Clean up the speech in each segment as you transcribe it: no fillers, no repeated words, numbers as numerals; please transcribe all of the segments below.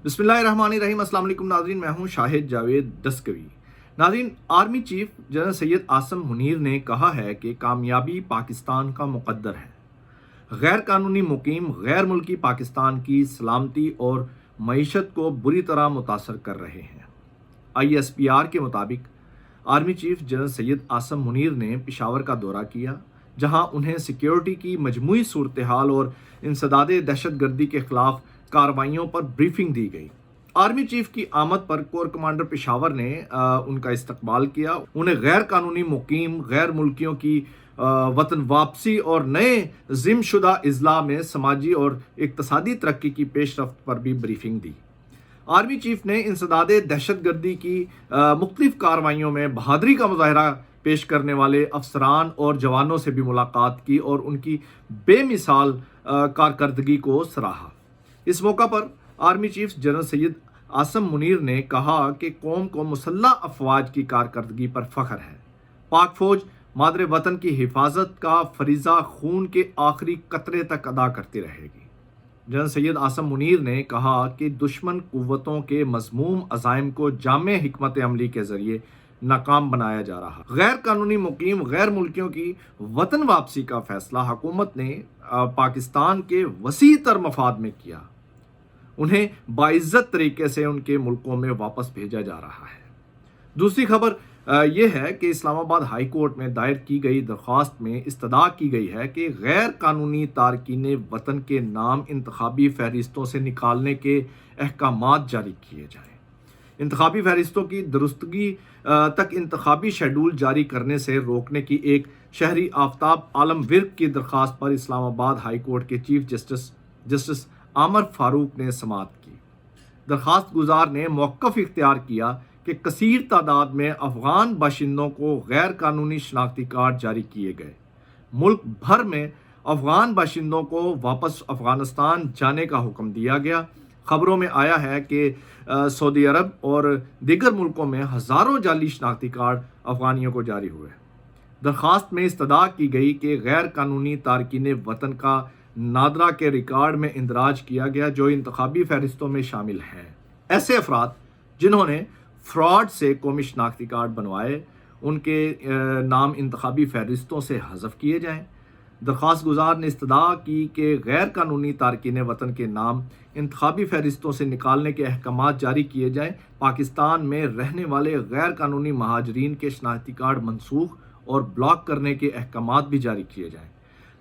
بسم اللہ الرحمن الرحیم۔ السلام علیکم ناظرین، میں ہوں شاہد جاوید دستگوی۔ ناظرین، army chief general Syed Asim Munir نے کہا ہے کہ کامیابی پاکستان کا مقدر ہے۔ غیر قانونی مقیم غیر ملکی پاکستان کی سلامتی اور معیشت کو بری طرح متاثر کر رہے ہیں۔ ISPR کے مطابق army chief general Syed Asim Munir نے پشاور کا دورہ کیا، جہاں انہیں سیکیورٹی کی مجموعی صورتحال اور انسداد دہشت گردی کے خلاف کارروائیوں پر بریفنگ دی گئی۔ آرمی چیف کی آمد پر کور کمانڈر پشاور نے ان کا استقبال کیا، انہیں غیر قانونی مقیم غیر ملکیوں کی وطن واپسی اور نئے ضم شدہ اضلاع میں سماجی اور اقتصادی ترقی کی پیش رفت پر بھی بریفنگ دی۔ آرمی چیف نے انسداد دہشت گردی کی مختلف کارروائیوں میں بہادری کا مظاہرہ پیش کرنے والے افسران اور جوانوں سے بھی ملاقات کی اور ان کی بے مثال کارکردگی کو سراہا۔ اس موقع پر army chief general Syed Asim Munir نے کہا کہ قوم کو مسلح افواج کی کارکردگی پر فخر ہے۔ پاک فوج مادر وطن کی حفاظت کا فریضہ خون کے آخری قطرے تک ادا کرتی رہے گی۔ جنرل سید عاصم منیر نے کہا کہ دشمن قوتوں کے مذموم عزائم کو جامع حکمت عملی کے ذریعے ناکام بنایا جا رہا۔ غیر قانونی مقیم غیر ملکیوں کی وطن واپسی کا فیصلہ حکومت نے پاکستان کے وسیع تر مفاد میں کیا۔ انہیں باعزت طریقے سے ان کے ملکوں میں واپس بھیجا جا رہا ہے۔ دوسری خبر یہ ہے کہ اسلام آباد ہائی کورٹ میں دائر کی گئی درخواست میں استدعا کی گئی ہے کہ غیر قانونی تارکین وطن کے نام انتخابی فہرستوں سے نکالنے کے احکامات جاری کیے جائیں۔ انتخابی فہرستوں کی درستگی تک انتخابی شیڈول جاری کرنے سے روکنے کی ایک شہری آفتاب عالم ورک کی درخواست پر اسلام آباد ہائی کورٹ کے چیف جسٹس عامر فاروق نے سماعت کی۔ درخواست گزار نے موقف اختیار کیا کہ کثیر تعداد میں افغان باشندوں کو غیر قانونی شناختی کارڈ جاری کیے گئے۔ ملک بھر میں افغان باشندوں کو واپس افغانستان جانے کا حکم دیا گیا۔ خبروں میں آیا ہے کہ سعودی عرب اور دیگر ملکوں میں ہزاروں جعلی شناختی کارڈ افغانیوں کو جاری ہوئے۔ درخواست میں استدعا کی گئی کہ غیر قانونی تارکین وطن کا نادرا کے ریکارڈ میں اندراج کیا گیا جو انتخابی فہرستوں میں شامل ہیں۔ ایسے افراد جنہوں نے فراڈ سے قومی شناختی کارڈ بنوائے، ان کے نام انتخابی فہرستوں سے حذف کیے جائیں۔ درخواست گزار نے استدعا کی کہ غیر قانونی تارکین وطن کے نام انتخابی فہرستوں سے نکالنے کے احکامات جاری کیے جائیں۔ پاکستان میں رہنے والے غیر قانونی مہاجرین کے شناختی کارڈ منسوخ اور بلاک کرنے کے احکامات بھی جاری کیے جائیں۔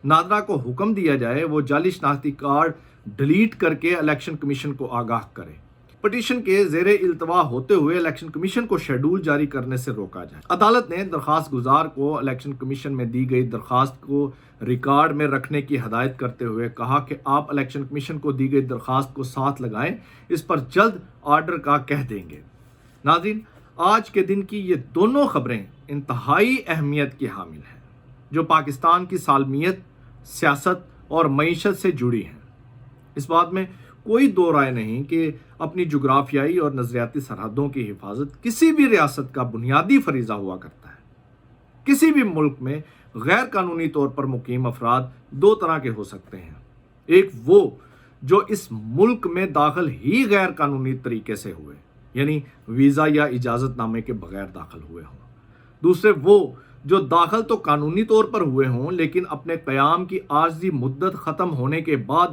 نادرا کو حکم دیا جائے وہ جعلی شناختی کارڈ ڈیلیٹ کر کے الیکشن کمیشن کو آگاہ کرے۔ پٹیشن کے زیر التوا ہوتے ہوئے الیکشن کمیشن کو شیڈول جاری کرنے سے روکا جائے۔ عدالت نے درخواست گزار کو الیکشن کمیشن میں دی گئی درخواست کو ریکارڈ میں رکھنے کی ہدایت کرتے ہوئے کہا کہ آپ الیکشن کمیشن کو دی گئی درخواست کو ساتھ لگائیں، اس پر جلد آرڈر کا کہہ دیں گے۔ ناظرین، آج کے دن کی یہ دونوں خبریں انتہائی اہمیت کی حامل ہیں جو پاکستان کی سالمیت، سیاست اور معیشت سے جڑی ہیں۔ اس بات میں کوئی دو رائے نہیں کہ اپنی جغرافیائی اور نظریاتی سرحدوں کی حفاظت کسی بھی ریاست کا بنیادی فریضہ ہوا کرتا ہے۔ کسی بھی ملک میں غیر قانونی طور پر مقیم افراد دو طرح کے ہو سکتے ہیں۔ ایک وہ جو اس ملک میں داخل ہی غیر قانونی طریقے سے ہوئے، یعنی ویزا یا اجازت نامے کے بغیر داخل ہوئے ہوں۔ دوسرے وہ جو داخل تو قانونی طور پر ہوئے ہوں لیکن اپنے قیام کی عارضی مدت ختم ہونے کے بعد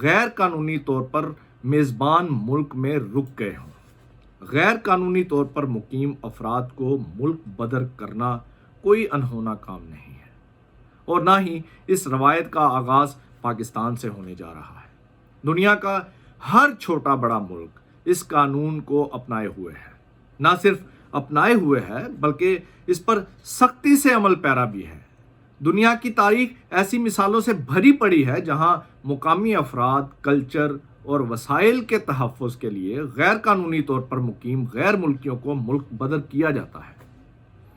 غیر قانونی طور پر میزبان ملک میں رک گئے ہوں۔ غیر قانونی طور پر مقیم افراد کو ملک بدر کرنا کوئی انہونا کام نہیں ہے، اور نہ ہی اس روایت کا آغاز پاکستان سے ہونے جا رہا ہے۔ دنیا کا ہر چھوٹا بڑا ملک اس قانون کو اپنائے ہوئے ہے، نہ صرف اپنائے ہوئے ہے بلکہ اس پر سختی سے عمل پیرا بھی ہے۔ دنیا کی تاریخ ایسی مثالوں سے بھری پڑی ہے جہاں مقامی افراد، کلچر اور وسائل کے تحفظ کے لیے غیر قانونی طور پر مقیم غیر ملکیوں کو ملک بدر کیا جاتا ہے۔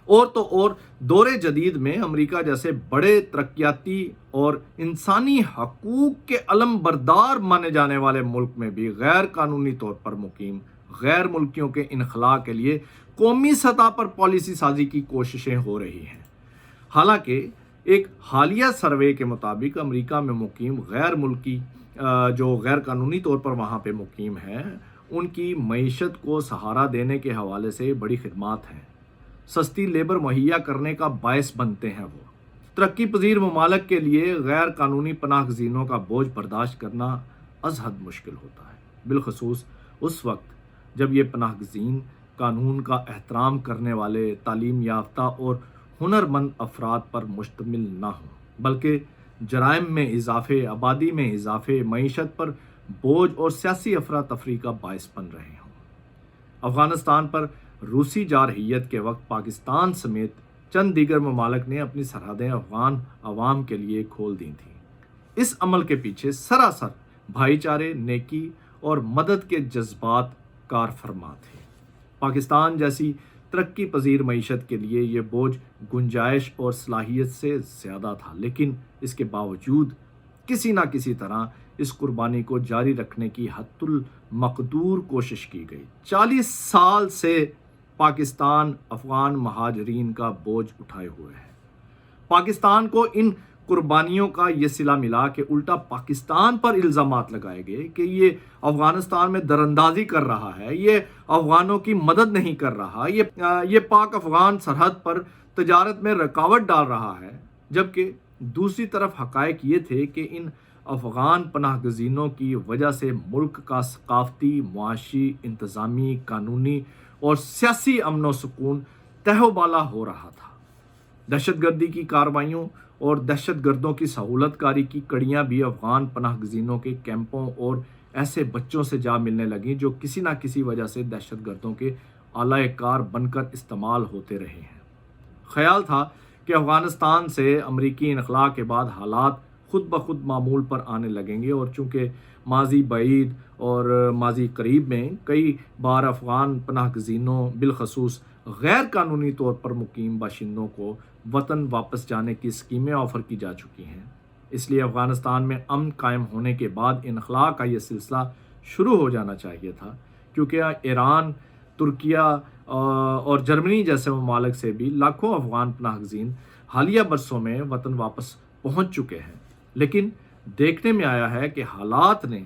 اور تو اور دور جدید میں امریکہ جیسے بڑے ترقیاتی اور انسانی حقوق کے علم بردار مانے جانے والے ملک میں بھی غیر قانونی طور پر مقیم غیر ملکیوں کے انخلاء کے لیے قومی سطح پر پالیسی سازی کی کوششیں ہو رہی ہیں۔ حالانکہ ایک حالیہ سروے کے مطابق امریکہ میں مقیم غیر ملکی جو غیر قانونی طور پر وہاں پہ مقیم ہیں، ان کی معیشت کو سہارا دینے کے حوالے سے بڑی خدمات ہیں، سستی لیبر مہیا کرنے کا باعث بنتے ہیں۔ وہ ترقی پذیر ممالک کے لیے غیر قانونی پناہ گزینوں کا بوجھ برداشت کرنا از حد مشکل ہوتا ہے، بالخصوص اس وقت جب یہ پناہ گزین قانون کا احترام کرنے والے تعلیم یافتہ اور ہنرمند افراد پر مشتمل نہ ہوں، بلکہ جرائم میں اضافے، آبادی میں اضافے، معیشت پر بوجھ اور سیاسی افراتفری کا باعث بن رہے ہوں۔ افغانستان پر روسی جارحیت کے وقت پاکستان سمیت چند دیگر ممالک نے اپنی سرحدیں افغان عوام کے لیے کھول دی تھیں۔ اس عمل کے پیچھے سراسر بھائی چارے، نیکی اور مدد کے جذبات کار فرما تھے۔ پاکستان جیسی ترقی پذیر معیشت کے لیے یہ بوجھ گنجائش اور صلاحیت سے زیادہ تھا، لیکن اس کے باوجود کسی نہ کسی طرح اس قربانی کو جاری رکھنے کی حتی المقدور کوشش کی گئی۔ 40 سال سے پاکستان افغان مہاجرین کا بوجھ اٹھائے ہوئے ہے۔ پاکستان کو ان قربانیوں کا یہ صلہ ملا کہ الٹا پاکستان پر الزامات لگائے گئے کہ یہ افغانستان میں دراندازی کر رہا ہے، یہ افغانوں کی مدد نہیں کر رہا، یہ پاک افغان سرحد پر تجارت میں رکاوٹ ڈال رہا ہے، جبکہ دوسری طرف حقائق یہ تھے کہ ان افغان پناہ گزینوں کی وجہ سے ملک کا ثقافتی، معاشی، انتظامی، قانونی اور سیاسی امن و سکون تہو بالا ہو رہا تھا۔ دہشت گردی کی کارروائیوں اور دہشت گردوں کی سہولت کاری کی کڑیاں بھی افغان پناہ گزینوں کے کیمپوں اور ایسے بچوں سے جا ملنے لگیں جو کسی نہ کسی وجہ سے دہشت گردوں کے آلۂ کار بن کر استعمال ہوتے رہے ہیں۔ خیال تھا کہ افغانستان سے امریکی انخلاء کے بعد حالات خود بخود معمول پر آنے لگیں گے، اور چونکہ ماضی بعید اور ماضی قریب میں کئی بار افغان پناہ گزینوں بالخصوص غیر قانونی طور پر مقیم باشندوں کو وطن واپس جانے کی اسکیمیں آفر کی جا چکی ہیں، اس لیے افغانستان میں امن قائم ہونے کے بعد انخلاء کا یہ سلسلہ شروع ہو جانا چاہیے تھا، کیونکہ ایران، ترکیہ اور جرمنی جیسے ممالک سے بھی لاکھوں افغان پناہ گزین حالیہ برسوں میں وطن واپس پہنچ چکے ہیں۔ لیکن دیکھنے میں آیا ہے کہ حالات نے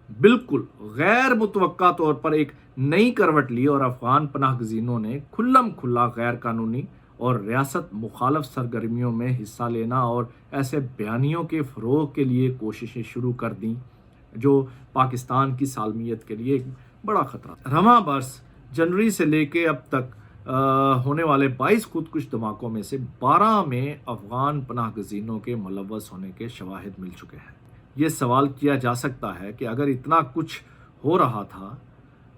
بالکل غیر متوقع طور پر ایک نئی کروٹ لی اور افغان پناہ گزینوں نے کھلم کھلا غیر قانونی اور ریاست مخالف سرگرمیوں میں حصہ لینا اور ایسے بیانیوں کے فروغ کے لیے کوششیں شروع کر دیں جو پاکستان کی سالمیت کے لیے ایک بڑا خطرہ تھا۔ رواں برس جنوری سے لے کے اب تک ہونے والے 22 خودکش دھماکوں میں سے 12 میں افغان پناہ گزینوں کے ملوث ہونے کے شواہد مل چکے ہیں۔ یہ سوال کیا جا سکتا ہے کہ اگر اتنا کچھ ہو رہا تھا،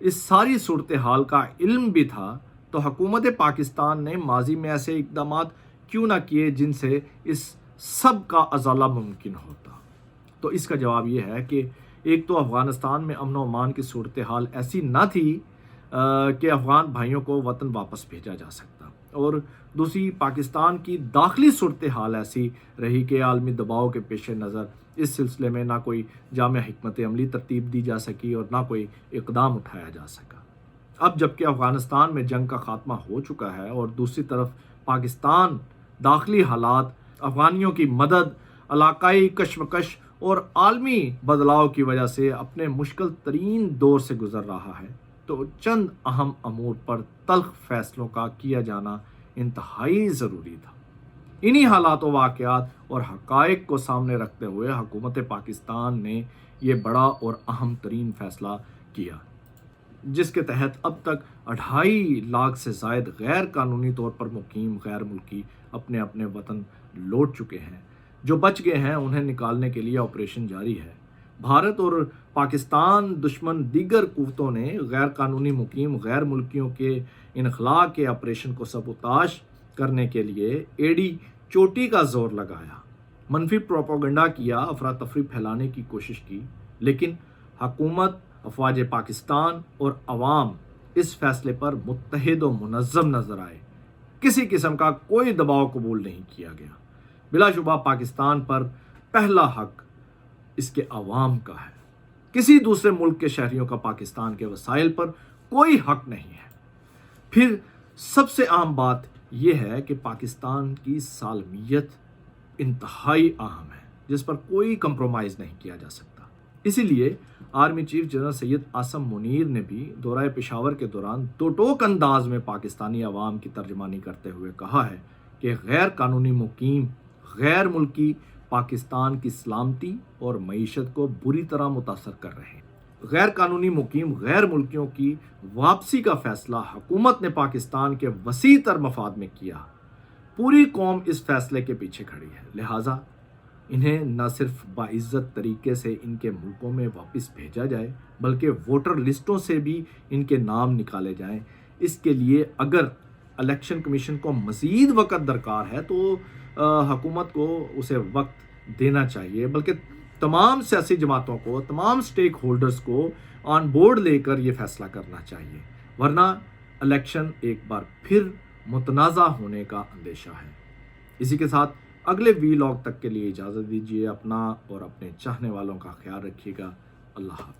اس ساری صورتحال کا علم بھی تھا، تو حکومت پاکستان نے ماضی میں ایسے اقدامات کیوں نہ کیے جن سے اس سب کا ازالہ ممکن ہوتا؟ تو اس کا جواب یہ ہے کہ ایک تو افغانستان میں امن و امان کی صورتحال ایسی نہ تھی کہ افغان بھائیوں کو وطن واپس بھیجا جا سکتا، اور دوسری پاکستان کی داخلی صورتحال ایسی رہی کہ عالمی دباؤ کے پیش نظر اس سلسلے میں نہ کوئی جامع حکمت عملی ترتیب دی جا سکی اور نہ کوئی اقدام اٹھایا جا سکا۔ اب جبکہ افغانستان میں جنگ کا خاتمہ ہو چکا ہے اور دوسری طرف پاکستان داخلی حالات، افغانیوں کی مدد، علاقائی کشمکش اور عالمی بدلاؤ کی وجہ سے اپنے مشکل ترین دور سے گزر رہا ہے، تو چند اہم امور پر تلخ فیصلوں کا کیا جانا انتہائی ضروری تھا۔ انہی حالات و واقعات اور حقائق کو سامنے رکھتے ہوئے حکومت پاکستان نے یہ بڑا اور اہم ترین فیصلہ کیا، جس کے تحت اب تک 2.5 لاکھ سے زائد غیر قانونی طور پر مقیم غیر ملکی اپنے اپنے وطن لوٹ چکے ہیں۔ جو بچ گئے ہیں انہیں نکالنے کے لیے آپریشن جاری ہے۔ بھارت اور پاکستان دشمن دیگر قوتوں نے غیر قانونی مقیم غیر ملکیوں کے انخلاء کے آپریشن کو سبوتاژ کرنے کے لیے ایڑی چوٹی کا زور لگایا، منفی پروپیگنڈا کیا، افراتفری پھیلانے کی کوشش کی، لیکن حکومت، افواج پاکستان اور عوام اس فیصلے پر متحد و منظم نظر آئے۔ کسی قسم کا کوئی دباؤ قبول نہیں کیا گیا۔ بلا شبہ پاکستان پر پہلا حق اس کے عوام کا ہے۔ کسی دوسرے ملک کے شہریوں کا پاکستان کے وسائل پر کوئی حق نہیں ہے۔ پھر سب سے اہم بات یہ ہے کہ پاکستان کی سالمیت انتہائی اہم ہے، جس پر کوئی کمپرومائز نہیں کیا جا سکتا۔ اسی لیے آرمی چیف جنرل سید آصم منیر نے بھی دورہ پشاور کے دوران دو ٹوک انداز میں پاکستانی عوام کی ترجمانی کرتے ہوئے کہا ہے کہ غیر قانونی مقیم غیر ملکی پاکستان کی سلامتی اور معیشت کو بری طرح متاثر کر رہے ہیں۔ غیر قانونی مقیم غیر ملکیوں کی واپسی کا فیصلہ حکومت نے پاکستان کے وسیع تر مفاد میں کیا۔ پوری قوم اس فیصلے کے پیچھے کھڑی ہے، لہٰذا انہیں نہ صرف باعزت طریقے سے ان کے ملکوں میں واپس بھیجا جائے بلکہ ووٹر لسٹوں سے بھی ان کے نام نکالے جائیں۔ اس کے لیے اگر الیکشن کمیشن کو مزید وقت درکار ہے تو حکومت کو اسے وقت دینا چاہیے، بلکہ تمام سیاسی جماعتوں کو، تمام سٹیک ہولڈرز کو آن بورڈ لے کر یہ فیصلہ کرنا چاہیے، ورنہ الیکشن ایک بار پھر متنازع ہونے کا اندیشہ ہے۔ اسی کے ساتھ اگلے ویلاگ تک کے لیے اجازت دیجیے۔ اپنا اور اپنے چاہنے والوں کا خیال رکھیے گا۔ اللہ حافظ۔